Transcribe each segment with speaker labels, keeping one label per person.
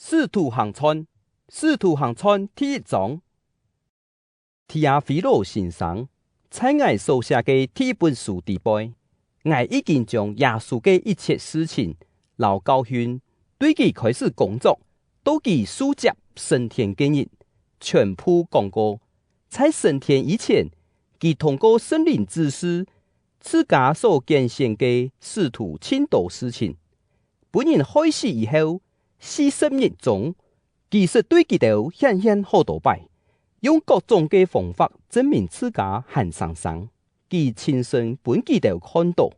Speaker 1: 使徒行传，使徒行传第1章。提阿非罗先生，在我所写的第一本书底背，我已经将耶稣的一切事情、老教训，对其开始工作，到其书接升天的日，全部讲过。在升天以前，其通过圣灵指示，自家所见证的使徒很多事情。本人开始以后，40日中，其实对基督显现好多摆，用各种的方法证明自家很上上。其亲身本基督看到，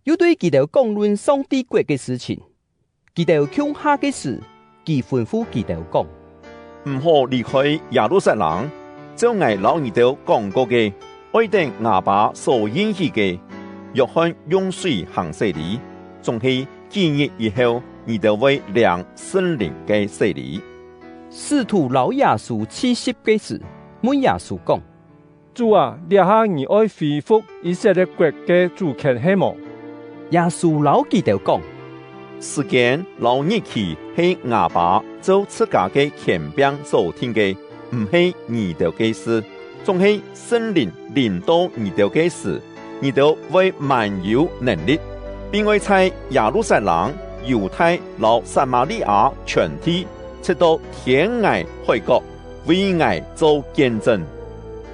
Speaker 1: 又对基督讲论上帝国的事情。基督向下的事，其吩咐基督讲：
Speaker 2: 唔好离开耶路撒冷，照我老二哋讲过嘅，爱定亚爸所应许嘅，约翰用水行洗礼，仲係几日以后，你就会领圣灵嘅洗礼。
Speaker 1: 使徒老耶稣70嘅时，问耶稣讲：
Speaker 3: 主啊，列下你爱恢复以色列国嘅主权系无？
Speaker 1: 耶稣老基督讲：
Speaker 2: 时间老日期係亞爸做自家嘅權柄所聽嘅，唔係你哋嘅事，仲係聖靈臨到你哋嘅事，你哋會滿有能力，並會在耶路撒冷、猶太、撒瑪利亞全地，直到天涯海角，為我做見證。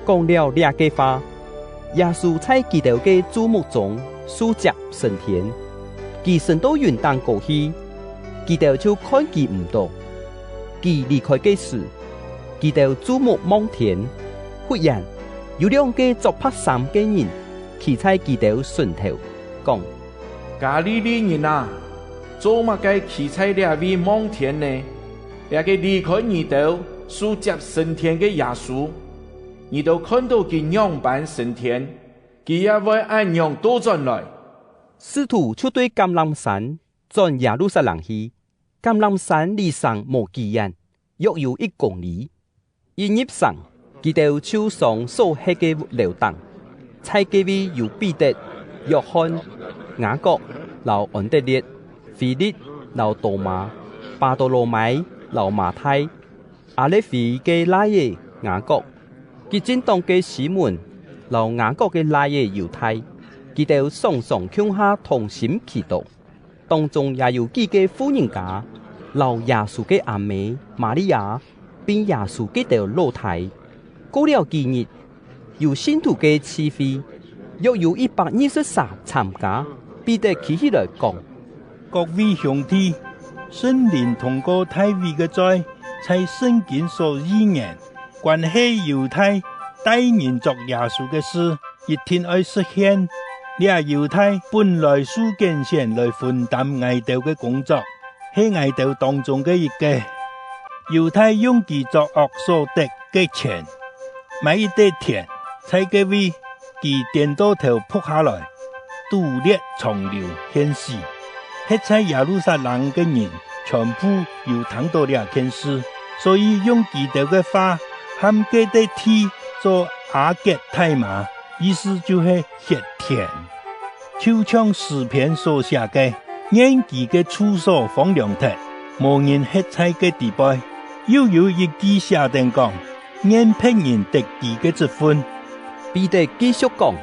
Speaker 1: 講了這句話，耶穌在基督嘅注目中書接升天。其升到雲淡過去，基督就看見唔到。其離開嘅時，基督注目望天，忽然有兩個着白衫嘅人企在基督順頭，講：
Speaker 4: 加利利人啊，做乜嘅企在這位望天呢？那個離開你度書接升天嘅耶穌，你都看到佢樣板升天，佢也會按樣倒轉來。
Speaker 1: 使徒就對橄欖山轉耶路撒冷去。橄欖山離上無幾遠，約有1公里。一入上，基督就上所吃嘅樓檔，在嗰位有彼得、約翰、雅各、安德烈、腓力、多馬、巴多羅買、馬太、阿列腓嘅拉耶雅各、基進黨嘅西門、雅各嘅拉耶猶太。基督常常向下同心祈禱，當中也有幾個婦人家，耶穌嘅阿妹瑪利亞，並耶穌基督老太。過了幾日，有信徒嘅聚會，約有123參加。彼得起來講：
Speaker 5: 各位兄弟，聖靈通過大衛嘅災，在聖經所預言，關係猶太帶人作耶穌嘅事，一定要實現。猶太本來受揀選來分擔外道嘅工作，係外道當中嘅一個。猶太用其作惡所得嘅錢，買一塊田，在嗰位其顛倒頭撲下來，盜掠長流獻死。喺在耶路撒冷嘅人，全部又聽到了件事，所以用基督嘅話，喊嗰塊地做亞結太馬。意思就係血田，就像詩篇所寫嘅，眼見嘅處所荒涼特，無人吃菜嘅地步。又有一句寫定講，眼僻人得其嘅職分。
Speaker 1: 彼得繼續講，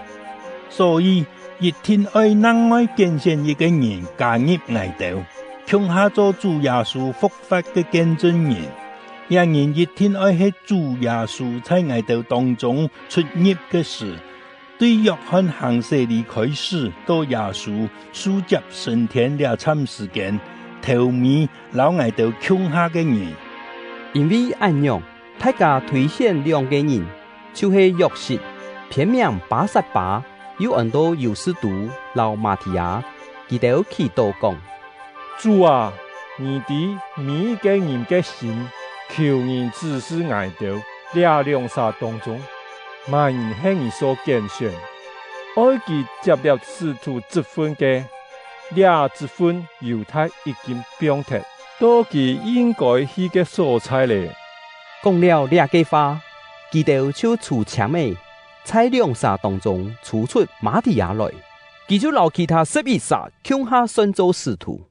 Speaker 5: 所以一定愛能愛揀選一個人加入外道，向下做主耶穌復活嘅見證人。人一定愛喺主耶穌在外道當中出入嘅事。對約翰行洗禮開始到耶穌書接升天了參時間，頭面老外道向下嘅人，
Speaker 1: 因為按樣，大家推選兩個人，就是約瑟，片名巴撒巴，有很多猶士都馬提亞，佢哋祈禱講：
Speaker 3: 主啊，你哋每一個人嘅心，求人指示外道，這兩沙當中。萬人係你所揀選，愛其接了使徒職分嘅，這職分猶太已經表達，到其應該去嘅所在咧。
Speaker 1: 講了這句話，基督就出簽嘅，在兩沙當中抽出馬提亞來，佢就留其他11沙向下宣做使徒。